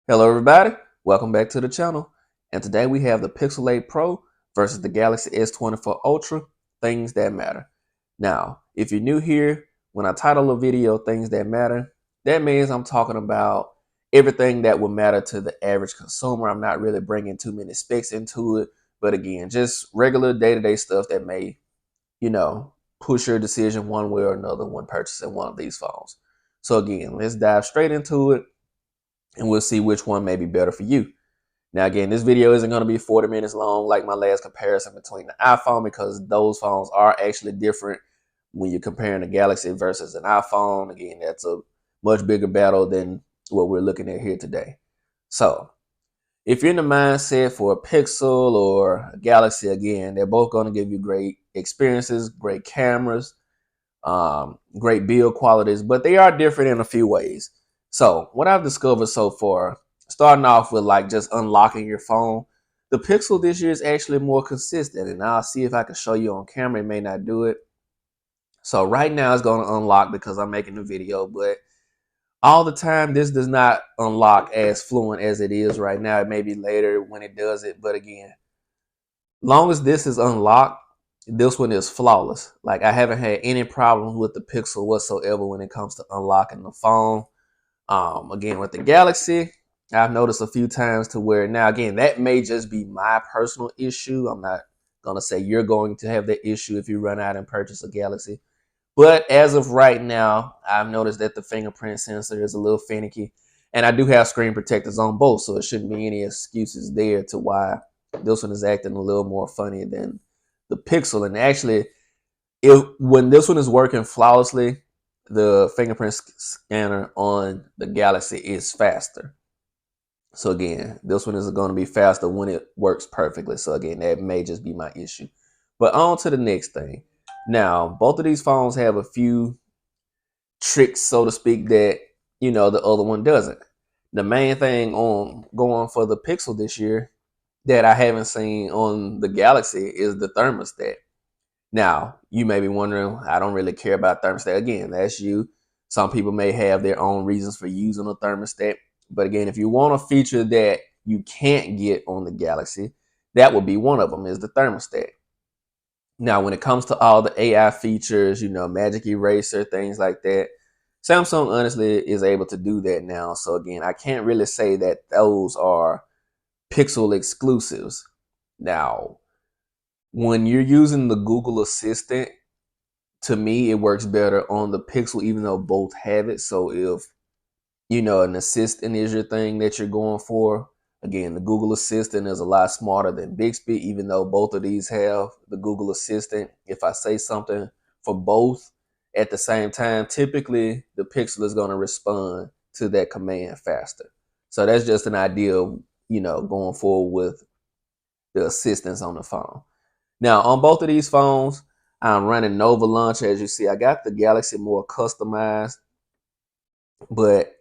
Hello everybody, welcome back to the channel. And today we have the Pixel 8 Pro versus the Galaxy S24 Ultra, things that matter. Now, if you're new here, when I title a video things that matter, that means I'm talking about everything that will matter to the average consumer. I'm not really bringing too many specs into it, but again, just regular day-to-day stuff that may, push your decision one way or another when purchasing one of these phones. So again, let's dive straight into it and we'll see which one may be better for you. Now, again, this video isn't going to be 40 minutes long like my last comparison between the iPhone because those phones are actually different when you're comparing the Galaxy versus an iPhone. Again, that's a much bigger battle than what we're looking at here today. So, if you're in the mindset for a Pixel or a Galaxy, again, they're both going to give you great experiences, great cameras, great build qualities, but they are different in a few ways. So what I've discovered so far, starting off with like just unlocking your phone, the Pixel this year is actually more consistent, and I'll see if I can show you on camera. It may not do it. So right now it's going to unlock because I'm making the video, but all the time this does not unlock as fluent as it is right now. It may be later when it does it, but again, long as this is unlocked, this one is flawless. Like I haven't had any problems with the Pixel whatsoever when it comes to unlocking the phone. Again, with the Galaxy, I've noticed a few times to where now, again, that may just be my personal issue. I'm not going to say you're going to have that issue if you run out and purchase a Galaxy. But as of right now, I've noticed that the fingerprint sensor is a little finicky. And I do have screen protectors on both, so it shouldn't be any excuses there to why this one is acting a little more funny than the Pixel. And actually, when this one is working flawlessly, the fingerprint scanner on the Galaxy is faster. So again, this one is going to be faster when it works perfectly. So again, that may just be my issue. But on to the next thing. Now, both of these phones have a few tricks, so to speak, that, the other one doesn't. The main thing on going for the Pixel this year that I haven't seen on the Galaxy is the thermostat. Now, you may be wondering, I don't really care about thermostat. Again, that's you. Some people may have their own reasons for using a thermostat. But again, if you want a feature that you can't get on the Galaxy, that would be one of them, is the thermostat. Now, when it comes to all the AI features, Magic Eraser, things like that, Samsung honestly is able to do that now. So again, I can't really say that those are Pixel exclusives. Now, when you're using the Google Assistant, to me, it works better on the Pixel, even though both have it. So if, an assistant is your thing that you're going for, again, the Google Assistant is a lot smarter than Bixby, even though both of these have the Google Assistant. If I say something for both at the same time, typically the Pixel is going to respond to that command faster. So that's just an idea of, going forward with the assistance on the phone. Now, on both of these phones, I'm running Nova Launch. As you see, I got the Galaxy more customized, but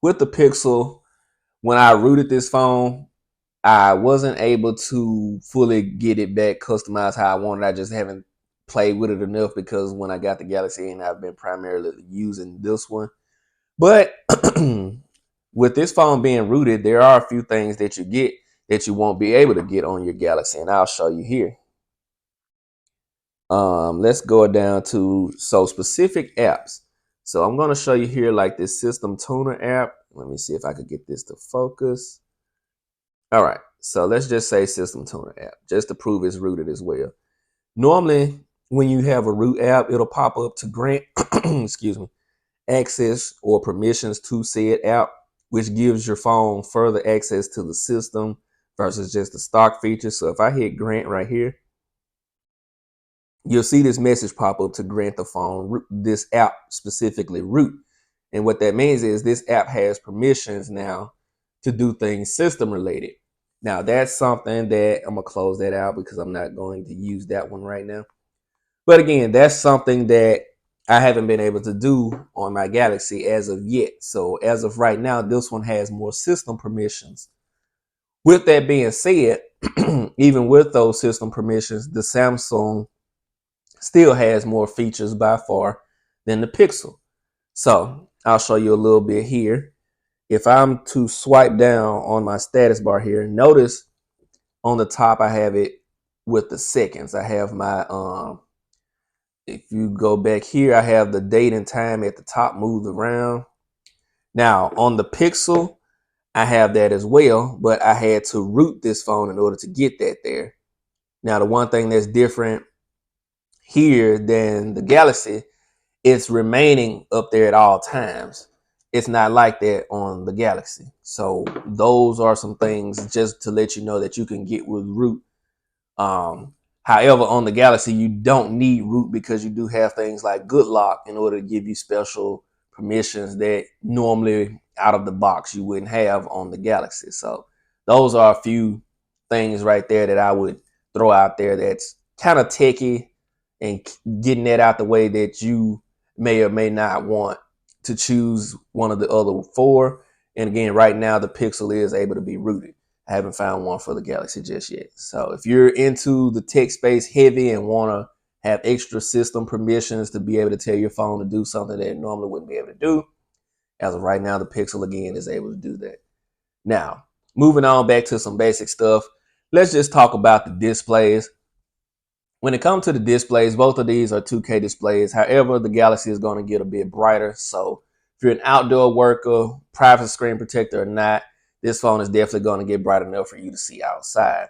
with the Pixel, when I rooted this phone, I wasn't able to fully get it back customized how I wanted. I just haven't played with it enough because when I got the Galaxy and I've been primarily using this one. But with this phone being rooted, there are a few things that you get that you won't be able to get on your Galaxy, and I'll show you here. Let's go down to specific apps. So I'm going to show you here like this System Tuner app. Let me see if I could get this to focus. All right, so let's just say System Tuner app, just to prove it's rooted as well. Normally, when you have a root app, it'll pop up to grant, excuse me, access or permissions to said app, which gives your phone further access to the system versus just the stock features. So if I hit grant right here, you'll see this message pop up to grant the phone this app specifically root. And what that means is this app has permissions now to do things system related. Now that's something that I'm gonna close that out because I'm not going to use that one right now. But again, that's something that I haven't been able to do on my Galaxy as of yet. So as of right now, this one has more system permissions. With that being said, even with those system permissions, the Samsung still has more features by far than the Pixel. So I'll show you a little bit here. if I'm to swipe down on my status bar here, notice on the top I have it with the seconds. I have my if you go back here, I have the date and time at the top moved around. Now on the Pixel, I have that as well, but I had to root this phone in order to get that there. Now the one thing that's different here than the Galaxy, it's remaining up there at all times. It's not like that on the Galaxy. So those are some things just to let you know that you can get with root. However, on the Galaxy, you don't need root because you do have things like good lock in order to give you special permissions that normally out of the box you wouldn't have on the Galaxy. So those are a few things right there that I would throw out there that's kind of techie, and getting that out the way that you may or may not want to choose one of the other four. And again, right now the Pixel is able to be rooted. I haven't found one for the Galaxy just yet. So if you're into the tech space heavy and want to have extra system permissions to be able to tell your phone to do something that it normally wouldn't be able to do, as of right now, the Pixel again is able to do that. Now, moving on back to some basic stuff, let's just talk about the displays. When it comes to the displays, both of these are 2K displays. However, the Galaxy is going to get a bit brighter. So if you're an outdoor worker, private screen protector or not, this phone is definitely going to get bright enough for you to see outside.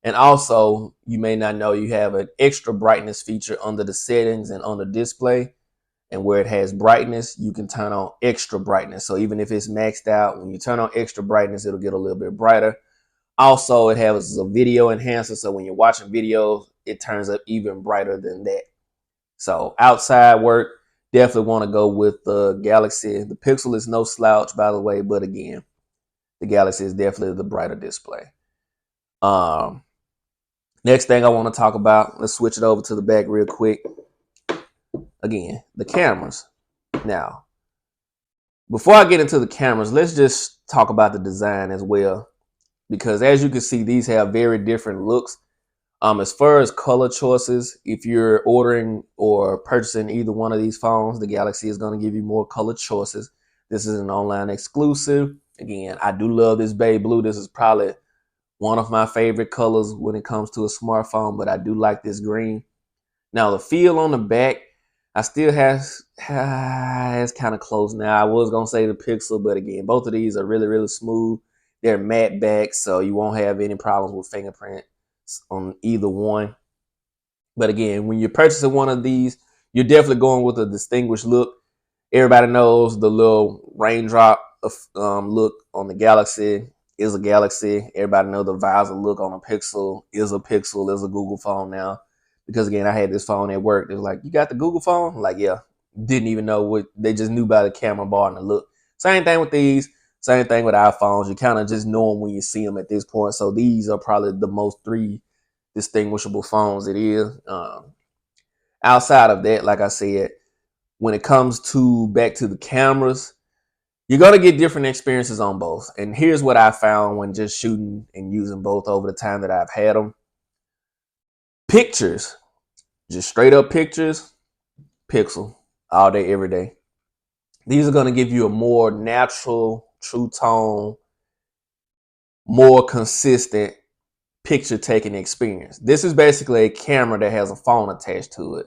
And also, you may not know you have an extra brightness feature under the settings and on the display. And where it has brightness, you can turn on extra brightness. So even if it's maxed out, when you turn on extra brightness, it'll get a little bit brighter. Also, it has a video enhancer. So when you're watching videos, it turns up even brighter than that. So outside work, definitely want to go with the Galaxy. The Pixel is no slouch, by the way, but again, the Galaxy is definitely the brighter display. Next thing I want to talk about, let's switch it over to the back real quick. Again, the cameras. Now, before I get into the cameras, let's just talk about the design as well, because as you can see, these have very different looks. As far as color choices, if you're ordering or purchasing either one of these phones, the Galaxy is going to give you more color choices. This is an online exclusive. Again, I do love this baby blue. This is probably one of my favorite colors when it comes to a smartphone, but I do like this green. Now, the feel on the back, I still it's kind of close now. I was going to say the Pixel, but again, both of these are really, really smooth. They're matte back, so you won't have any problems with fingerprint on either one. But again, when you're purchasing one of these, you're definitely going with a distinguished look. Everybody knows the little raindrop look on the Galaxy is a Galaxy. Everybody knows the visor look on a Pixel is a Pixel, is a Google phone now. Because again, I had this phone at work. It was like, you got the Google phone? I'm like, yeah. Didn't even know what, they just knew by the camera bar and the look. Same thing with these. Same thing with iPhones. You kind of just know them when you see them at this point. So these are probably the most three distinguishable phones it is. Outside of that, like I said, when it comes to back to the cameras, you're going to get different experiences on both. And here's what I found when just shooting and using both over the time that I've had them. Pictures, just straight up pictures, Pixel, all day, every day. These are going to give you a more natural, true tone, more consistent picture taking experience. This is basically a camera that has a phone attached to it.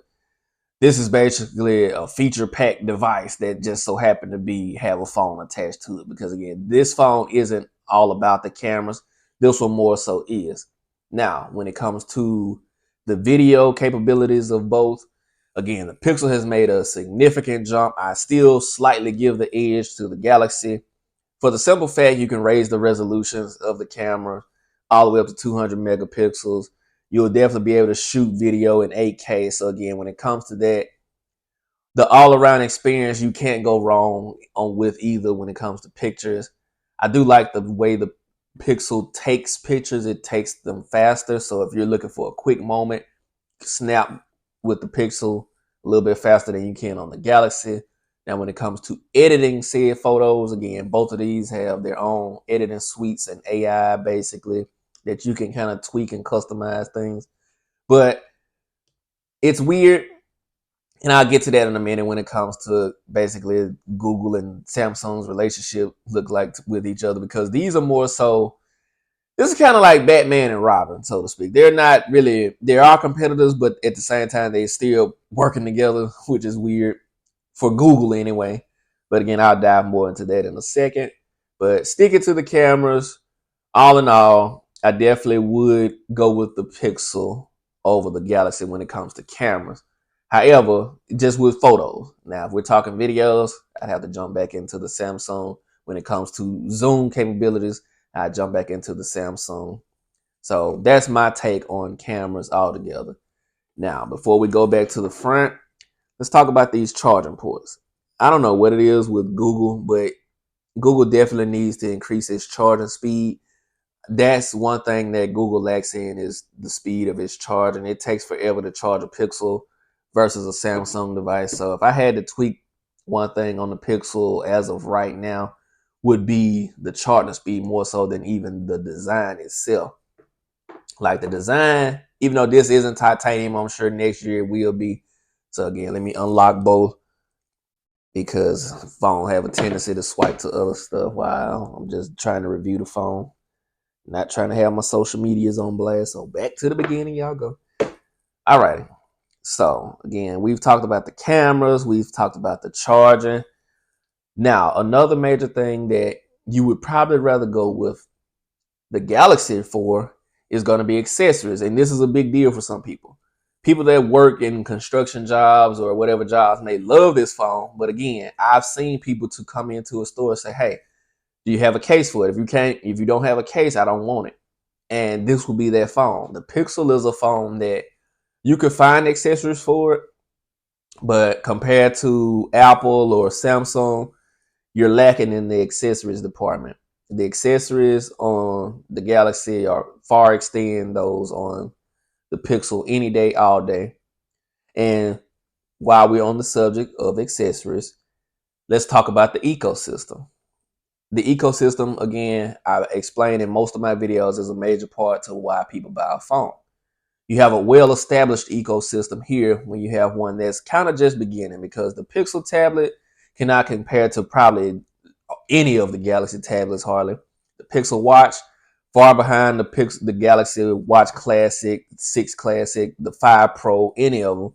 This is basically a feature packed device that just so happened to have a phone attached to it. Because again, this phone isn't all about the cameras. This one more so is. Now, when it comes to the video capabilities of both, again, the Pixel has made a significant jump. I still slightly give the edge to the Galaxy for the simple fact you can raise the resolutions of the camera all the way up to 200 megapixels. You'll definitely be able to shoot video in 8K. So again, when it comes to that, the all-around experience, you can't go wrong with either when it comes to pictures. I do like the way the Pixel takes pictures. It takes them faster. So if you're looking for a quick moment, snap with the Pixel a little bit faster than you can on the Galaxy. Now, when it comes to editing said photos, again, both of these have their own editing suites and AI basically that you can kind of tweak and customize things. But it's weird. And I'll get to that in a minute when it comes to basically Google and Samsung's relationship look like with each other, because these are more so, this is kind of like Batman and Robin, so to speak. They're not really, they are competitors, but at the same time, they're still working together, which is weird for Google anyway. But again, I'll dive more into that in a second. But sticking to the cameras, all in all, I definitely would go with the Pixel over the Galaxy when it comes to cameras. However, just with photos. Now, if we're talking videos, I'd have to jump back into the Samsung. When it comes to zoom capabilities, I'd jump back into the Samsung. So that's my take on cameras altogether. Now, before we go back to the front, let's talk about these charging ports. I don't know what it is with Google, but Google definitely needs to increase its charging speed. That's one thing that Google lacks in, is the speed of its charging. It takes forever to charge a Pixel versus a Samsung device. So if I had to tweak one thing on the Pixel as of right now, would be the charging speed more so than even the design itself. Like the design, even though this isn't titanium, I'm sure next year it will be. So again, let me unlock both, because phone have a tendency to swipe to other stuff while I'm just trying to review the phone. Not trying to have my social medias on blast. So back to the beginning, y'all go. All right. So again, we've talked about the cameras. We've talked about the charging. Now, another major thing that you would probably rather go with the Galaxy for is going to be accessories. And this is a big deal for some people. People that work in construction jobs or whatever jobs, and they love this phone. But again, I've seen people to come into a store and say, hey, do you have a case for it? If you don't have a case, I don't want it. And this will be that phone. The Pixel is a phone that you could find accessories for it, but compared to Apple or Samsung, you're lacking in the accessories department. The accessories on the Galaxy are far extend those on the Pixel any day, all day. And while we're on the subject of accessories, let's talk about the ecosystem. The ecosystem, again, I explained in most of my videos, is a major part to why people buy a phone. You have a well-established ecosystem here when you have one that's kind of just beginning, because the Pixel tablet cannot compare to probably any of the Galaxy tablets hardly. The Pixel Watch, far behind the Galaxy Watch Classic, 6 Classic, the 5 Pro, any of them.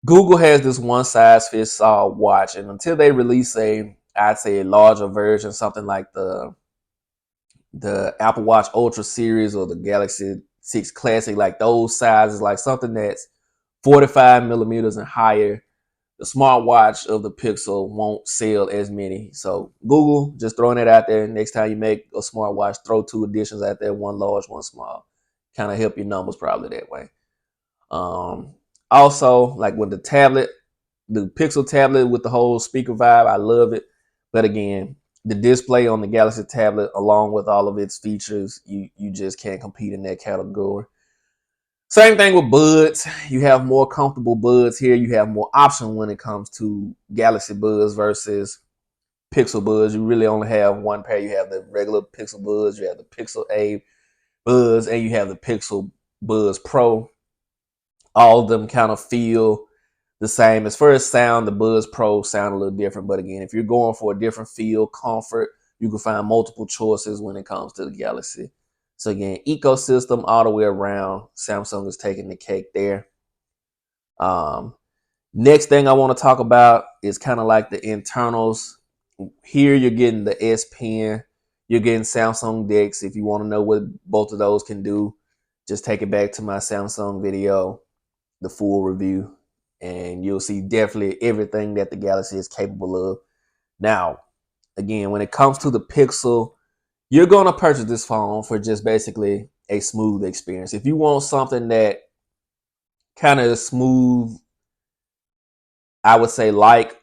Google has this one-size-fits-all watch, and until they release I'd say a larger version, something like the Apple Watch Ultra series or the Galaxy 6 Classic, like those sizes, like something that's 45 millimeters and higher, the smartwatch of the Pixel won't sell as many. So Google, just throwing it out there. Next time you make a smartwatch, throw 2 editions out there, one large, one small. Kind of help your numbers probably that way. Also, like with the tablet, the Pixel tablet with the whole speaker vibe, I love it. But again, the display on the Galaxy tablet, along with all of its features, you just can't compete in that category. Same thing with buds. You have more comfortable buds here. You have more option when it comes to Galaxy buds versus Pixel buds. You really only have one pair. You have the regular Pixel buds, you have the Pixel A buds, and you have the Pixel Buds Pro. All of them kind of feel the same. As far as sound, the Buds Pro sound a little different. But again, if you're going for a different feel, comfort, you can find multiple choices when it comes to the Galaxy. So again, ecosystem all the way around. Samsung is taking the cake there. Next thing I want to talk about is kind of like the internals. Here you're getting the S Pen. You're getting Samsung DeX. If you want to know what both of those can do, just take it back to my Samsung video, the full review, and you'll see definitely everything that the Galaxy is capable of. Now, again, when it comes to the Pixel, you're going to purchase this phone for just basically a smooth experience. If you want something that kind of smooth, I would say like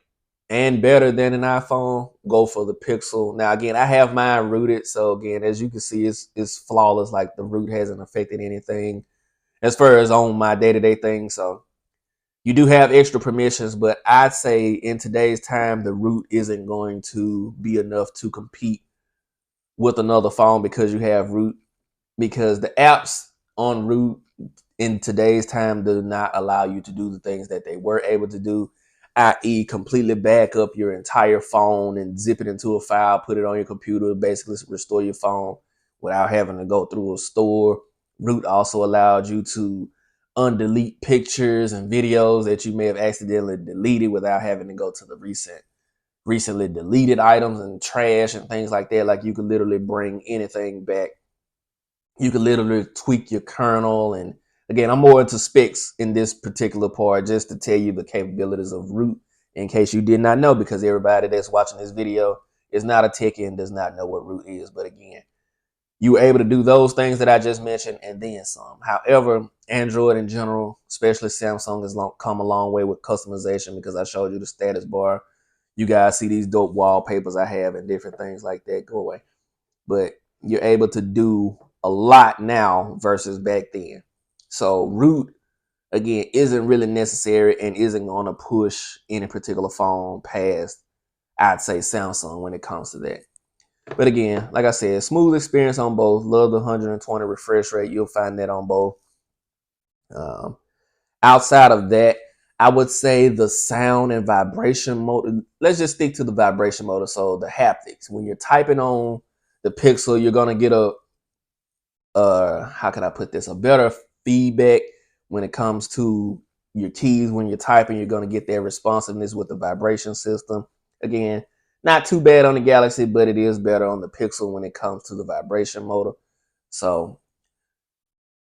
and better than an iPhone, go for the Pixel. Now, again, I have mine rooted. So again, as you can see, it's flawless. Like the root hasn't affected anything as far as on my day-to-day thing. So you do have extra permissions, but I'd say in today's time, the root isn't going to be enough to compete with another phone because you have root, because the apps on root in today's time do not allow you to do the things that they were able to do, i.e. completely back up your entire phone and zip it into a file, put it on your computer, basically restore your phone without having to go through a store. Root also allowed you to undelete pictures and videos that you may have accidentally deleted without having to go to the recently deleted items and trash and things like that. Like, you could literally bring anything back. You could literally tweak your kernel. And again, I'm more into specs in this particular part, just to tell you the capabilities of root in case you did not know, because everybody that's watching this video is not a techie and does not know what root is. But again, you were able to do those things that I just mentioned and then some. However, Android in general, especially Samsung, has come a long way with customization, because I showed you the status bar. You guys see these dope wallpapers I have and different things like that. Go away. But you're able to do a lot now versus back then. So root, again, isn't really necessary and isn't going to push any particular phone past, I'd say, Samsung when it comes to that. But again, like I said, smooth experience on both. Love the 120 refresh rate. You'll find that on both. Outside of that, I would say the sound and vibration mode. Let's just stick to the vibration motor. So the haptics. When you're typing on the Pixel, you're gonna get a how can I put this? A better feedback when it comes to your keys. When you're typing, you're gonna get that responsiveness with the vibration system. Again, not too bad on the Galaxy, but it is better on the Pixel when it comes to the vibration motor. So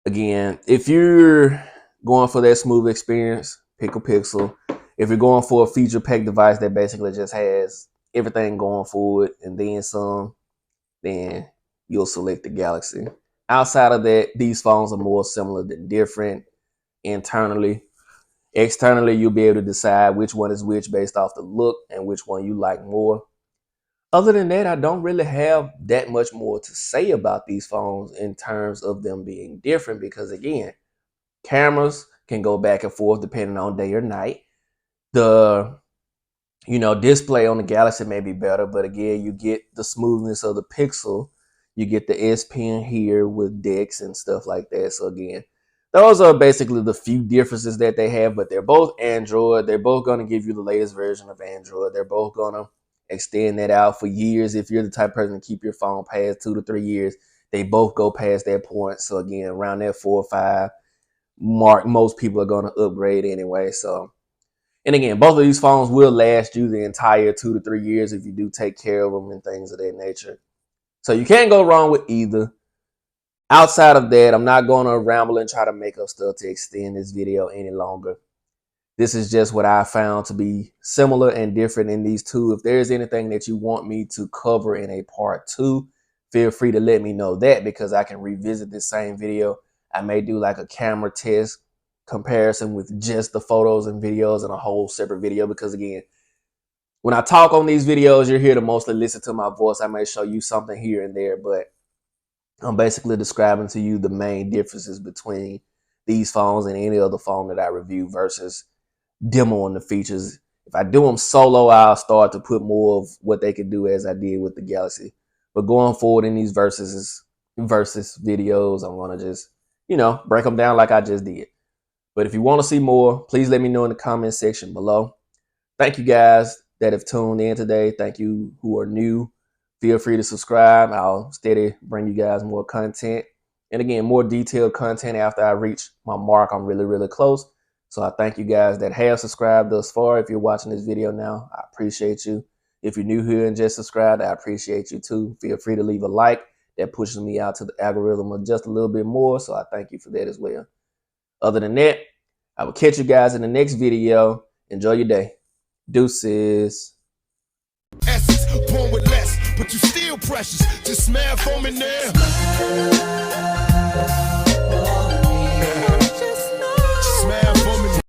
again, if you're going for that smooth experience, pick a Pixel. If you're going for a feature packed device that basically just has everything going for it and then some, then you'll select the Galaxy. Outside of that, these phones are more similar than different internally. Externally, you'll be able to decide which one is which based off the look and which one you like more. Other than that, I don't really have that much more to say about these phones in terms of them being different, because again, cameras can go back and forth depending on day or night. The display on the Galaxy may be better, but again, you get the smoothness of the Pixel. You get the S Pen here with DeX and stuff like that. So again, those are basically the few differences that they have, but they're both Android. They're both going to give you the latest version of Android. They're both going to extend that out for years. If you're the type of person to keep your phone past 2 to 3 years, they both go past that point. So again, around that 4 or 5 mark, most people are going to upgrade anyway. So, and again, both of these phones will last you the entire 2 to 3 years if you do take care of them and things of that nature. So you can't go wrong with either. Outside of that, I'm not going to ramble and try to make up stuff to extend this video any longer. This is just what I found to be similar and different in these two. If there's anything that you want me to cover in a part 2, feel free to let me know that, because I can revisit this same video. I may do like a camera test comparison with just the photos and videos in a whole separate video, because again, when I talk on these videos, you're here to mostly listen to my voice. I may show you something here and there, but I'm basically describing to you the main differences between these phones and any other phone that I review versus demoing the features. If I do them solo, I'll start to put more of what they can do as I did with the Galaxy. But going forward in these versus videos, I'm going to just, break them down like I just did. But if you want to see more, please let me know in the comment section below. Thank you guys that have tuned in today. Thank you who are new. Feel free to subscribe. I'll steady bring you guys more content. And again, more detailed content after I reach my mark. I'm really, really close. So I thank you guys that have subscribed thus far. If you're watching this video now, I appreciate you. If you're new here and just subscribed, I appreciate you too. Feel free to leave a like. That pushes me out to the algorithm just a little bit more. So I thank you for that as well. Other than that, I will catch you guys in the next video. Enjoy your day. Deuces. Essence, born with less, but you still precious. Just smile for me now.